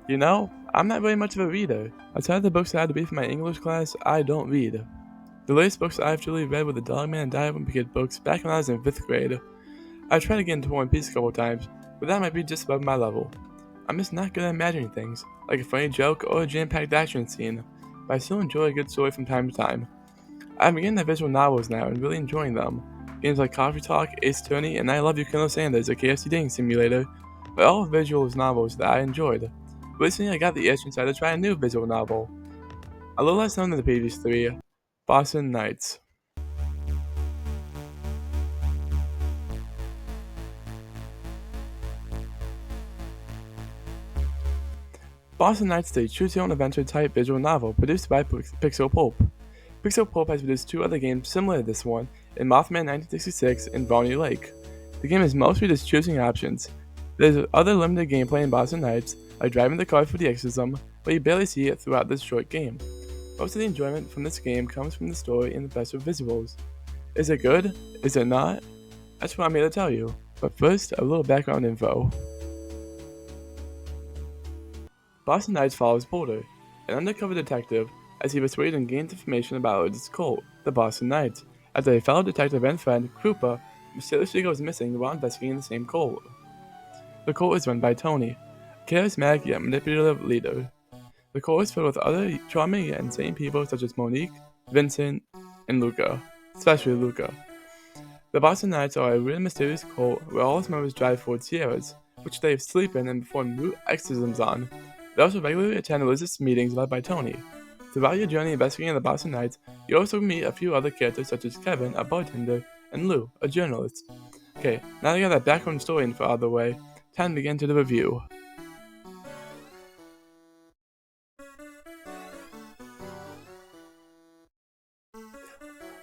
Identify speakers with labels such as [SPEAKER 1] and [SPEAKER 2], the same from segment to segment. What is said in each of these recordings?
[SPEAKER 1] You know, I'm not really much of a reader. Outside of the books I had to read for my English class, I don't read. The latest books I've truly read were the Dogman and Diary of a Kid books back when I was in 5th grade. I tried to get into One Piece a couple times, but that might be just above my level. I'm just not good at imagining things, like a funny joke or a jam-packed action scene, but I still enjoy a good story from time to time. I'm beginning the visual novels now and really enjoying them. Games like Coffee Talk, Ace Attorney, and I Love You Colonel Sanders, a KFC dating simulator, are all visual novels that I enjoyed. Recently, I got the itch and decided to try a new visual novel, a little less known than the previous three, Boston Nights. Boston Nights is a choose-your-own adventure-type visual novel produced by Pixel Pulp. Pixel Pulp has produced two other games similar to this one, in Mothman 1966 and Bonnie Lake. The game is mostly just choosing options. There's other limited gameplay in Boston Nights, like driving the car for the exorcism, but you barely see it throughout this short game. Most of the enjoyment from this game comes from the story and the best of visuals. Is it good? Is it not? That's what I'm here to tell you. But first, a little background info. Boston Nights follows Boulder, an undercover detective, as he persuades and gains information about his cult, the Boston Knights, after a fellow detective and friend, Krupa, mysteriously goes missing while investigating the same cult. The cult is run by Tony, a charismatic yet manipulative leader. The cult is filled with other charming yet insane people such as Monique, Vincent, and Luca, especially Luca. The Boston Knights are a really mysterious cult where all its members drive Ford Sierras, which they sleep in and perform root exorcisms on. They also regularly attend religious meetings led by Tony. Throughout your journey investigating the Boston Knights, you also meet a few other characters such as Kevin, a bartender, and Lou, a journalist. Okay, now that I got that background story info out of the way, time to get into the review.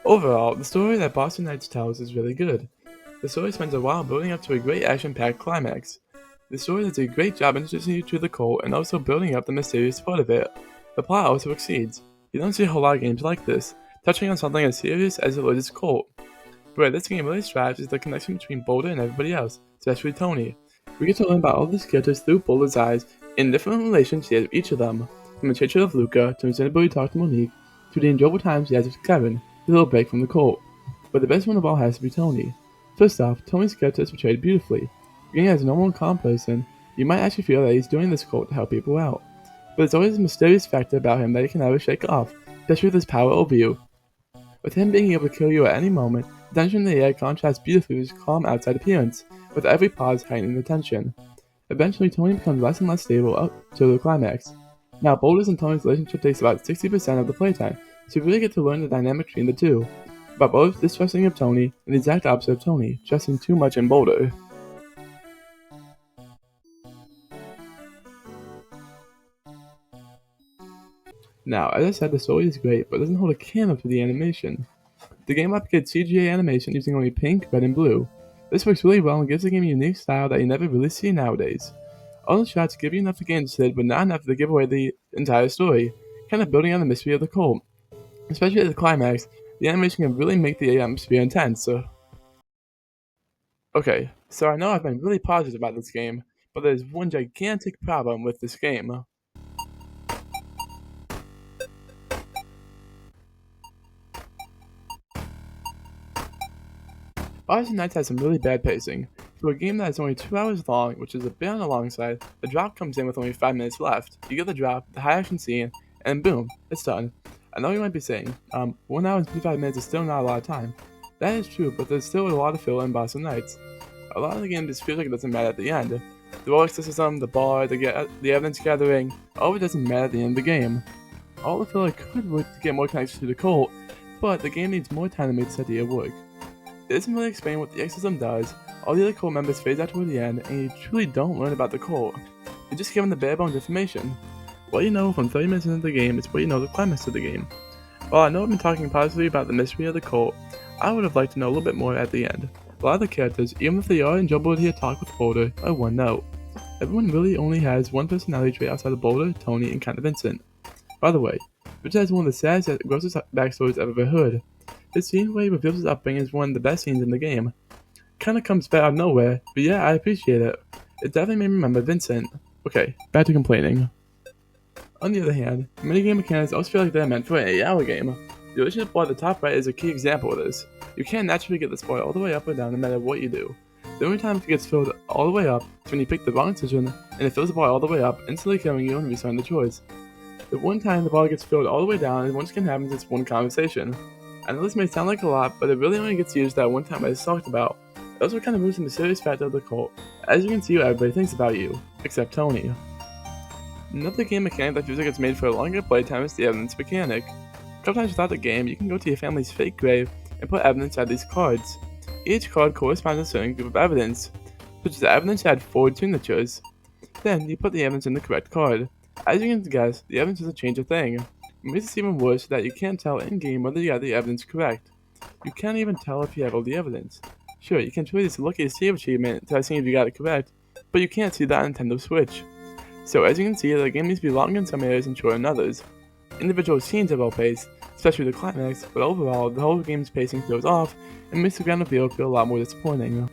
[SPEAKER 1] Overall, the story that Boston Knights tells is really good. The story spends a while building up to a great action-packed climax. The story does a great job introducing you to the cult and also building up the mysterious part of it. The plot also exceeds. You don't see a whole lot of games like this, touching on something as serious as a religious cult. But where this game really strives is the connection between Boulder and everybody else, especially Tony. We get to learn about all these characters through Boulder's eyes in different relations he has with each of them, from his hatred of Luca to his inability to talk to Monique, to the enjoyable times he has with Kevin, his little break from the cult. But the best one of all has to be Tony. First off, Tony's character is portrayed beautifully. Beginning as a normal and calm person, you might actually feel that he's doing this cult to help people out. But there's always a mysterious factor about him that he can never shake off, especially with his power over you. With him being able to kill you at any moment, the tension in the air contrasts beautifully with his calm outside appearance, with every pause heightening the tension. Eventually, Tony becomes less and less stable up to the climax. Now, Boulder's and Tony's relationship takes about 60% of the playtime, so you really get to learn the dynamic between the two. About both distrusting of Tony and the exact opposite of Tony, trusting too much in Boulder. Now, as I said, the story is great, but doesn't hold a candle to the animation. The game replicates CGI animation using only pink, red, and blue. This works really well and gives the game a unique style that you never really see nowadays. All the shots give you enough to get interested, but not enough to give away the entire story, kind of building on the mystery of the cult. Especially at the climax, the animation can really make the atmosphere intense. Okay, so I know I've been really positive about this game, but there's one gigantic problem with this game. Boston Nights has some really bad pacing. For a game that is only 2 hours long, which is a bit on the long side, the drop comes in with only 5 minutes left. You get the drop, the high action scene, and boom, it's done. I know you might be saying, 1 hour and 25 minutes is still not a lot of time. That is true, but there's still a lot of fill in Boston Nights. A lot of the game just feels like it doesn't matter at the end. The roller system, the bar, the evidence gathering, all of it doesn't matter at the end of the game. All the filler could work to get more connection to the cult, but the game needs more time to make this idea work. It doesn't really explain what the exorcism does, all the other cult members phase out toward the end, and you truly don't learn about the cult. You're just given the bare bones information. What you know from 30 minutes into the game is what you know the climax of the game. While I know I've been talking positively about the mystery of the cult, I would have liked to know a little bit more at the end. A lot of the characters, even if they are enjoyable to hear talk with Boulder, are one note. Everyone really only has one personality trait outside of Boulder, Tony, and kinda Vincent. By the way, Vincent has one of the saddest and grossest backstories I've ever heard. His scene where he reveals his upbringing is one of the best scenes in the game. Kinda comes back out of nowhere, but yeah, I appreciate it. It definitely made me remember Vincent. Okay, back to complaining. On the other hand, minigame mechanics also feel like they're meant for an 8-hour game. The relationship bar at the top right is a key example of this. You can't naturally get this bar all the way up or down no matter what you do. The only time it gets filled all the way up is when you pick the wrong decision and it fills the bar all the way up, instantly killing you and restarting the choice. The one time the bar gets filled all the way down and once can happen is one conversation. I know this may sound like a lot, but it really only gets used that one time I just talked about. It also kind of moves in the serious factor of the cult. As you can see, everybody thinks about you, except Tony. Another game mechanic that feels like it's made for a longer playtime is the evidence mechanic. A couple times throughout the game, you can go to your family's fake grave and put evidence on these cards. Each card corresponds to a certain group of evidence, such as the evidence had 4 signatures. Then, you put the evidence in the correct card. As you can guess, the evidence doesn't change a thing. It makes this even worse that you can't tell in-game whether you got the evidence correct. You can't even tell if you have all the evidence. Sure, you can trade this lucky save achievement to see if you got it correct, but you can't see that on Nintendo Switch. So as you can see, the game needs to be long in some areas and short in others. Individual scenes are well paced, especially the climax, but overall, the whole game's pacing throws off and makes the grand reveal feel a lot more disappointing.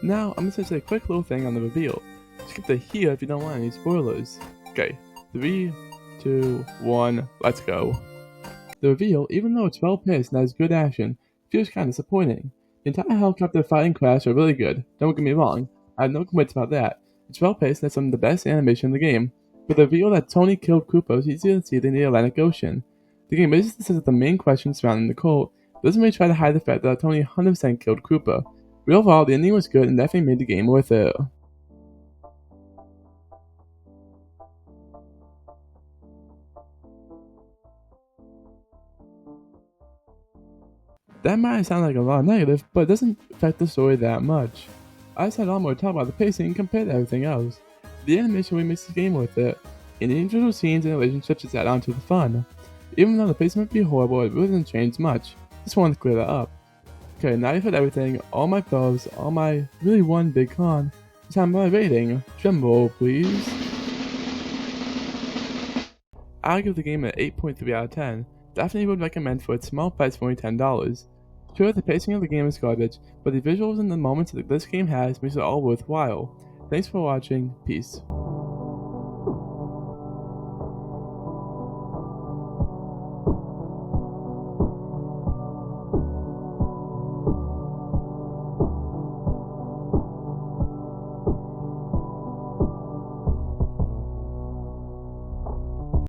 [SPEAKER 1] Now, I'm going to say a quick little thing on the reveal. Skip to here if you don't want any spoilers. Okay, 3, 2, 1, let's go. The reveal, even though it's well paced and has good action, feels kinda disappointing. The entire helicopter fighting crash are really good, don't get me wrong, I have no complaints about that. It's well paced and has some of the best animation in the game, but the reveal that Tony killed Koopa is easier to see than the Atlantic Ocean. The game raises the main question surrounding the cult, but doesn't really try to hide the fact that Tony 100% killed Koopa. But overall, the ending was good and definitely made the game worth it. That might sound like a lot of negative, but it doesn't affect the story that much. I just had a lot more to talk about the pacing compared to everything else. The animation really makes the game worth it, and the individual scenes and relationships just add on to the fun. Even though the pacing might be horrible, it really doesn't change much. Just wanted to clear that up. Okay, now you've heard everything, all my pros, all my really one big con. It's time for my rating. Drum roll, please. I'll give the game an 8.3 out of 10. Definitely would recommend for its small price for only $10. Sure, the pacing of the game is garbage, but the visuals and the moments that this game has makes it all worthwhile. Thanks for watching, peace.